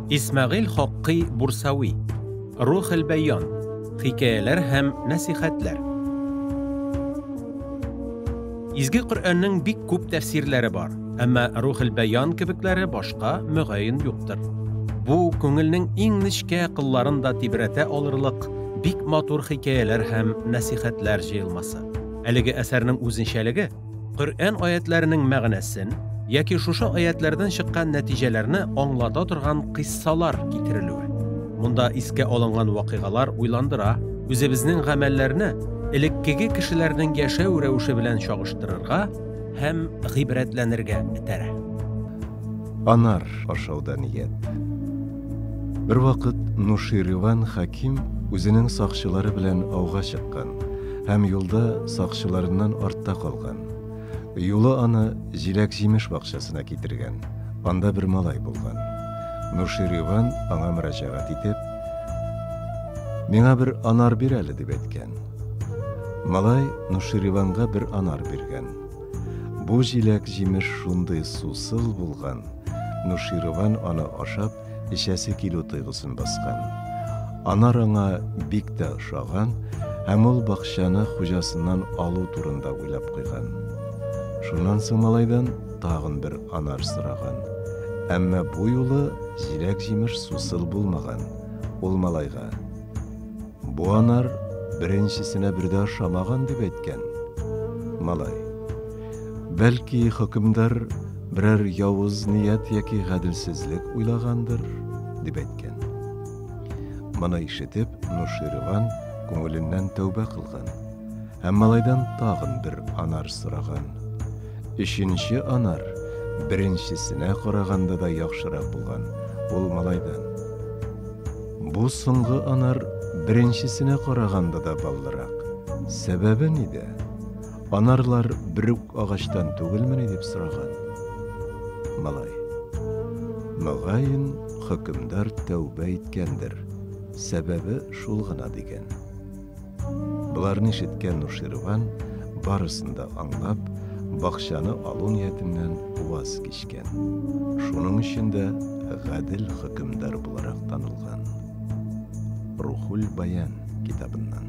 İsmail Hakkı Bursavi, Ruhul Beyan, Hikayeler hem Nasihatler. İzgi Kur'an'ın bik küp tefsirleri var, ama Ruhul Beyan kibikleri başka mügayin yoktur. Bu, köngülnün en nişke kıllarında tibrete alırlık, bik matur hikayeler hem nasihatler jayılması. Eligi eserinin uzunşeligi, Kur'an ayetlerinin mağnesin, yaki şuşa ayetlerden çıkan neticelerini anlata durgan kıssalar getirilüyor. Bunda iske alıngan vakigalar uylandıra, özümüzün gamellerini elekkigi kişilerden yaşaw rewişi bilen çağıştırırga hem gibretlenirge itere. Anar aşağıda niyet. Bir vakit Nuşirivan Hakim özünün saqçıları bilen avga çıqqan, hem yolda saqçılarından artta kalgan. Yolu ana jilek jimiş bakçasına getirgen. Anda bir malay bulgan. Nuşirivan ana müracaat etip, "Mena bir anar bir eli" dep etken. Malay Nuşirivan'a bir anar bergen. Bu jilek jimiş şunday susıl bulgan. Nuşirivan ana aşap, işesi kilo tıyğıсын baskan. Anar ana bik de uşagan, hem ol bakşаны hujasından alu turunda uylap kıygan. Şundan soň malaydan tağın bir anar sıragan. Ämme bu yolu jilek jimiş susıl bulmagan. Ol malayga, "Bu anar birinçisine birde aşamagan" dep etken. Malay, "Belki hükümdar birer yavuz niyet yaki gadilsizlik uylagandır" dep etken. Mana işitip Nuşirivan köngülinden tövbe kılgan. Hem malaydan tağın bir anar sıragan. İşinci anar birinçisine qaraganda da yaxşırak bulgan. Ol malaydan, "Bu soňgy anar birinçisine qaraganda da ballırak. Sebebi nide? Anarlar bir ağaçtan tugilmeni" dep sıragan. Malay, "Mağayın hükümdar tövbe etkendir. Sebebi şul gına" degen. Bularni işitken Nuşirivan barısında anlap, bakşаны alу niyetinden vaz geçken. Şunun içinde gadil hükümdar bularak tanılgan. Ruhul Beyan kitabından.